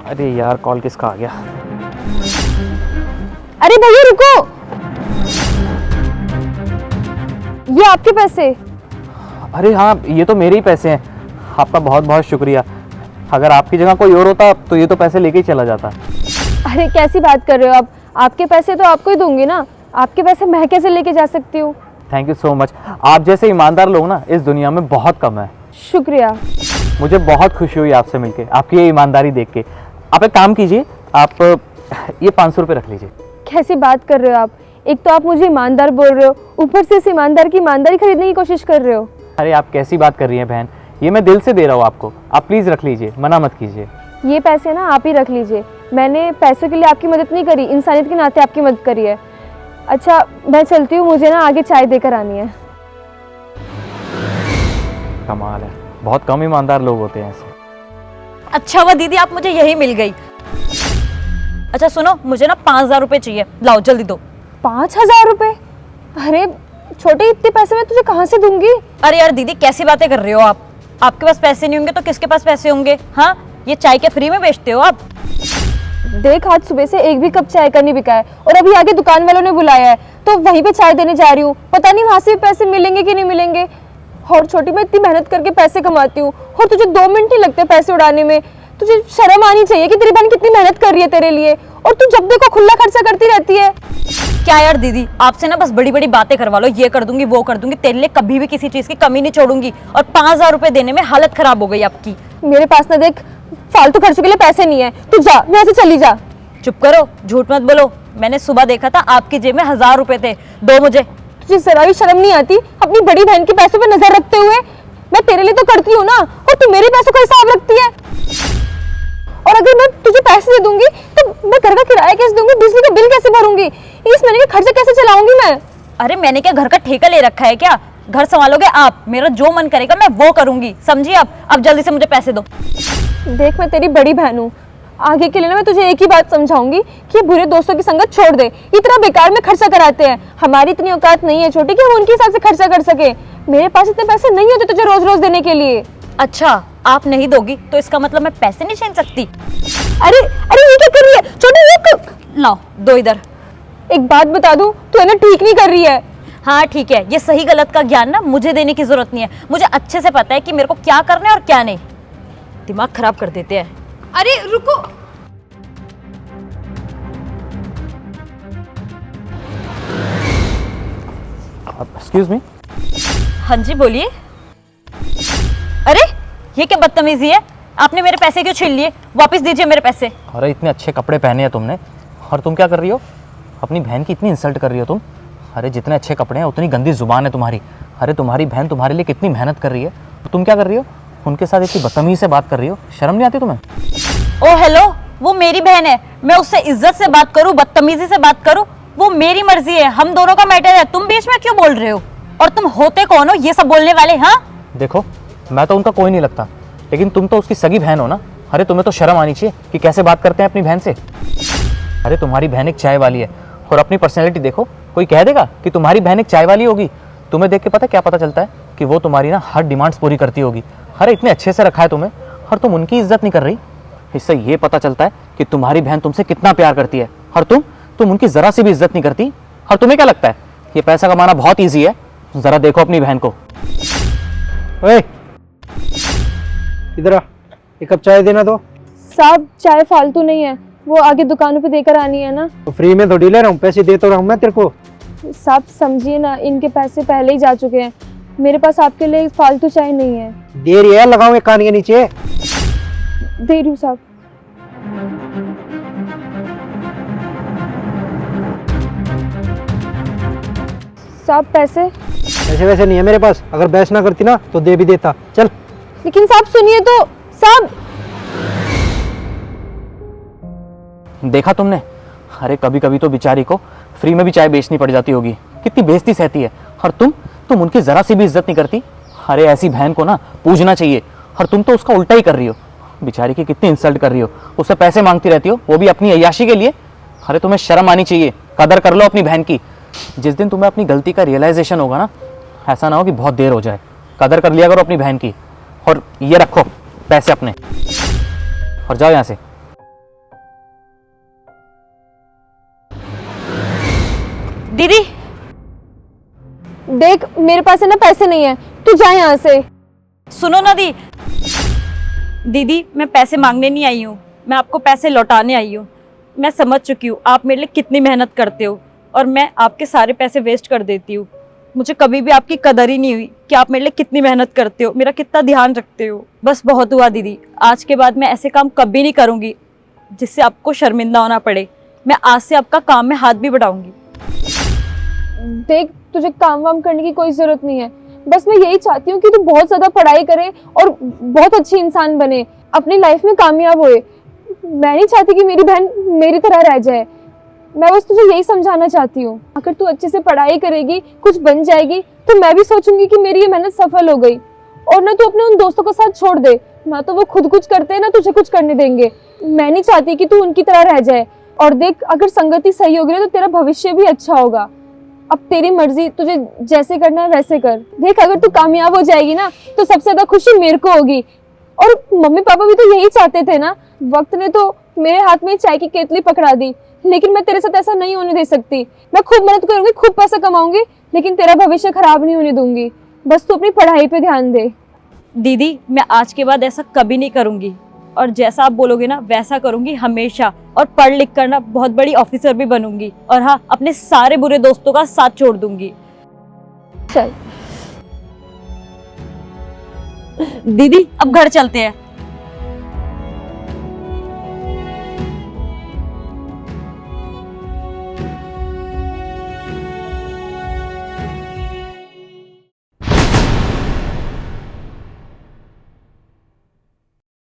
अरे यार कॉल किसका आ गया। अरे भैया रुको, ये आपके पैसे। अरे हाँ, ये तो मेरे ही पैसे हैं। आपका बहुत बहुत शुक्रिया। अगर आपकी जगह कोई और होता तो ये तो पैसे लेके ही चला जाता। अरे कैसी बात कर रहे हो आप? आपके पैसे तो आपको ही दूंगी ना, आपके पैसे मैं कैसे लेके जा सकती हूँ? Thank you so much. आप जैसे ईमानदार लोग ना इस दुनिया में बहुत कम है। शुक्रिया। मुझे बहुत खुशी हुई आपसे मिलके, आपकी ये ईमानदारी देख के। आप एक काम कीजिए, आप ये 500 रुपये रख लीजिए। कैसी बात कर रहे हो आप? एक तो आप मुझे ईमानदार बोल रहे हो, ऊपर से इस ईमानदार की ईमानदारी खरीदने की कोशिश कर रहे हो। अरे आप कैसी बात कर रही हैं बहन, ये मैं दिल से दे रहा हूँ आपको। आप प्लीज़ रख लीजिए, मना मत कीजिए। ये पैसे ना आप ही रख लीजिए, मैंने पैसों के लिए आपकी मदद नहीं करी, इंसानियत के नाते आपकी मदद करी है। अच्छा मैं चलती हूँ, मुझे ना आगे चाय देकर आनी है। कमाल है, बहुत कम ईमानदार लोग होते हैं ऐसे। अच्छा हुआ दीदी आप मुझे यही मिल गई। अच्छा सुनो, मुझे ना 5000 रुपए चाहिए, लाओ जल्दी दो। 5000 रुपए? अरे छोटे, इतने पैसे मैं तुझे कहाँ से दूंगी? अरे यार दीदी कैसी बातें कर रहे हो आप? आपके पास पैसे नहीं होंगे तो किसके पास पैसे होंगे? हाँ, ये चाय क्या फ्री में बेचते हो आप? देख आज सुबह से एक भी कप चाय का नहीं बिका है और अभी आगे दुकान वालों ने बुलाया है तो वहीं पे चाय देने जा रही हूँ। पता नहीं वहां से भी पैसे मिलेंगे कि नहीं मिलेंगे। और छोटी, मैं इतनी मेहनत करके पैसे कमाती हूँ और तुझे 2 मिनट ही लगते पैसे उड़ाने में। तुझे शर्म आनी चाहिए कि तेरी बहन कितनी मेहनत कर रही है तेरे लिए और तू जब देखो खुला खर्चा करती रहती है। क्या यार दीदी, आपसे ना बस बड़ी बड़ी बातें करवा लो, ये कर दूंगी वो कर दूंगी, तेरे लिए कभी भी किसी चीज की कमी नहीं छोड़ूंगी। और 5000 रुपए देने में हालत खराब हो गई आपकी। मेरे पास ना देख फालतू खर्चों के लिए पैसे नहीं है, तू जा यहाँ से चली जा। चुप करो, झूठ मत बोलो। मैंने सुबह देखा था आपकी जेब में 1000 रुपए थे, दो मुझे। तुझे जरा भी शर्म नहीं आती अपनी बड़ी बहन के पैसों पे नजर रखते हुए? मैं तेरे लिए तो करती हूँ ना, और तू मेरे पैसों का हिसाब रखती है। और अगर मैं तुझे पैसे दे दूंगी तो मैं घर का किराया कैसे दूंगी, बिजली का बिल कैसे भरूंगी, इस महीने का खर्चा कैसे चलाऊंगी मैं? अरे मैंने क्या घर का ठेका ले रखा है क्या? घर संभालोगे आप, मेरा जो मन करेगा मैं वो करूंगी, समझिए आप। अब जल्दी से मुझे पैसे दो। देख मैं तेरी बड़ी बहन हूँ, आगे के लिए ना मैं तुझे एक ही बात समझाऊंगी कि बुरे दोस्तों की संगत छोड़ दे। इतना बेकार में खर्चा कराते हैं, हमारी इतनी औकात नहीं है छोटी कि हम उनके हिसाब से खर्चा कर सके। मेरे पास इतने पैसे नहीं होते तुझे रोज रोज देने के लिए। अच्छा आप नहीं दोगी तो इसका मतलब मैं पैसे नहीं छीन सकती? अरे अरे ये क्या कर रही है छोटी? रुक, लाओ दो इधर। एक बात बता दूं, तू है ना ठीक नहीं कर रही है। हाँ ठीक है, ये सही गलत का ज्ञान ना मुझे देने की जरूरत नहीं है। मुझे अच्छे से पता है कि मेरे को क्या करना है और क्या नहीं। दिमाग खराब कर देते हैं। अरे रुको, एक्सक्यूज मी। हाँ जी बोलिए। अरे ये क्या बदतमीजी है? आपने मेरे पैसे क्यों छीन लिए? वापस दीजिए मेरे पैसे। अरे इतने अच्छे कपड़े पहने हैं तुमने और तुम क्या कर रही हो? अपनी बहन की इतनी इंसल्ट कर रही हो तुम। अरे जितने अच्छे कपड़े हैं उतनी गंदी जुबान है तुम्हारी। अरे तुम्हारी बहन तुम्हारे लिए कितनी मेहनत कर रही है, तो तुम क्या कर रही हो? उनके साथ इतनी बदतमीजी से बात कर रही हो, शर्म नहीं आती तुम्हें? ओ हेलो, वो मेरी बहन है, मैं उससे इज्जत से बात करूं बदतमीजी से बात करूं वो मेरी मर्जी है, हम दोनों का मैटर है। तुम बीच में क्यों बोल रहे हो? और तुम होते कौन हो ये सब बोलने वाले? हाँ देखो मैं तो उनका कोई नहीं लगता, लेकिन तुम तो उसकी सगी बहन हो ना। अरे तुम्हें तो शर्म आनी चाहिए कि कैसे बात करते हैं अपनी बहन से। अरे तुम्हारी बहन एक चाय वाली है और अपनी पर्सनैलिटी देखो, कोई कह देगा कि तुम्हारी बहन एक चाय वाली होगी? तुम्हें देख के पता क्या पता चलता है कि वो तुम्हारी ना हर डिमांड्स पूरी करती होगी। अरे इतने अच्छे से रखा है तुम्हें और तुम उनकी इज्जत नहीं कर रही। इससे ये पता चलता है कि तुम्हारी बहन तुमसे कितना प्यार करती है और तुम उनकी जरा सी भी इज्जत नहीं करती। और तुम्हें क्या लगता है ये पैसा कमाना बहुत ईजी है? जरा देखो अपनी बहन को। ओए इधर आ, एक कप चाय देना। तो साहब चाय फालतू नहीं है, वो आगे दुकानों पे देकर आनी है ना। तो फ्री में थोड़ी ले रहा हूँ, पैसे दे तो रहा हूँ मैं तेरे को। साहब समझिए ना, इनके पैसे पहले ही जा चुके हैं, मेरे पास आपके लिए फालतू चाय नहीं है। दे रही है, लगाऊं एक कान के नीचे। दे रही हूँ साहब। साहब पैसे? पैसे वैसे नहीं है मेरे पास, अगर बहस ना करती ना तो दे भी देता। चल। लेकिन साहब सुनिए तो। साहब देखा तुमने? अरे कभी कभी तो बेचारी को फ्री में भी चाय बेचनी पड़ जाती होगी, कितनी बेइज्जती सहती है। और तुम उनकी जरा सी भी इज्जत नहीं करती। अरे ऐसी बहन को ना पूजना चाहिए और तुम तो उसका उल्टा ही कर रही हो। बेचारी की कितनी इंसल्ट कर रही हो, उससे पैसे मांगती रहती हो, वो भी अपनी अय्याशी के लिए। अरे तुम्हें शर्म आनी चाहिए, कदर कर लो अपनी बहन की। जिस दिन तुम्हें अपनी गलती का रियलाइजेशन होगा ना, ऐसा ना हो कि बहुत देर हो जाए। कदर कर लिया करो अपनी बहन की। और ये रखो पैसे अपने और जाओ यहाँ से। दीदी देख मेरे पास है ना पैसे नहीं है, तू जा यहाँ से। सुनो ना दीदी मैं पैसे मांगने नहीं आई हूँ, मैं आपको पैसे लौटाने आई हूँ। मैं समझ चुकी हूँ आप मेरे लिए कितनी मेहनत करते हो और मैं आपके सारे पैसे वेस्ट कर देती हूँ। मुझे कभी भी आपकी कदर ही नहीं हुई कि आप मेरे लिए कितनी मेहनत करते हो, मेरा कितना ध्यान रखते हो। बस बहुत हुआ दीदी, आज के बाद मैं ऐसे काम कभी नहीं करूँगी जिससे आपको शर्मिंदा होना पड़े। मैं आज से आपका काम में हाथ भी बढ़ाऊंगी। देख तुझे काम वाम करने की कोई जरूरत नहीं है, बस मैं यही चाहती हूँ कि तू बहुत ज्यादा पढ़ाई करे और बहुत अच्छी इंसान बने, अपनी लाइफ में कामयाब होए। मैं नहीं चाहती कि मेरी बहन मेरी तरह रह जाए। मैं बस तुझे यही समझाना चाहती हूँ, अगर तू अच्छे से पढ़ाई करेगी, कुछ बन जाएगी, तो मैं भी सोचूंगी कि मेरी ये मेहनत सफल हो गई। और ना तू अपने उन दोस्तों का साथ छोड़ दे, ना तो वो खुद कुछ करते हैं ना तुझे कुछ करने देंगे। मैं नहीं चाहती कि तू उनकी तरह रह जाए। और देख अगर संगति सही होगी ना तो तेरा भविष्य भी अच्छा होगा। अब तेरी मर्जी, तुझे जैसे करना है वैसे कर। देख अगर तू कामयाब हो जाएगी ना तो सबसे ज्यादा खुशी मेरे को होगी। और मम्मी पापा भी तो यही चाहते थे ना। वक्त ने तो मेरे हाथ में चाय की केतली पकड़ा दी, लेकिन मैं तेरे साथ ऐसा नहीं होने दे सकती। मैं खूब मेहनत करूंगी, खूब पैसा कमाऊंगी, लेकिन तेरा भविष्य खराब नहीं होने दूंगी। बस तू अपनी पढ़ाई पे ध्यान दे। दीदी मैं आज के बाद ऐसा कभी नहीं करूंगी और जैसा आप बोलोगे ना वैसा करूंगी हमेशा। और पढ़ लिख कर ना बहुत बड़ी ऑफिसर भी बनूंगी। और हाँ, अपने सारे बुरे दोस्तों का साथ छोड़ दूंगी। चल दीदी अब घर चलते हैं।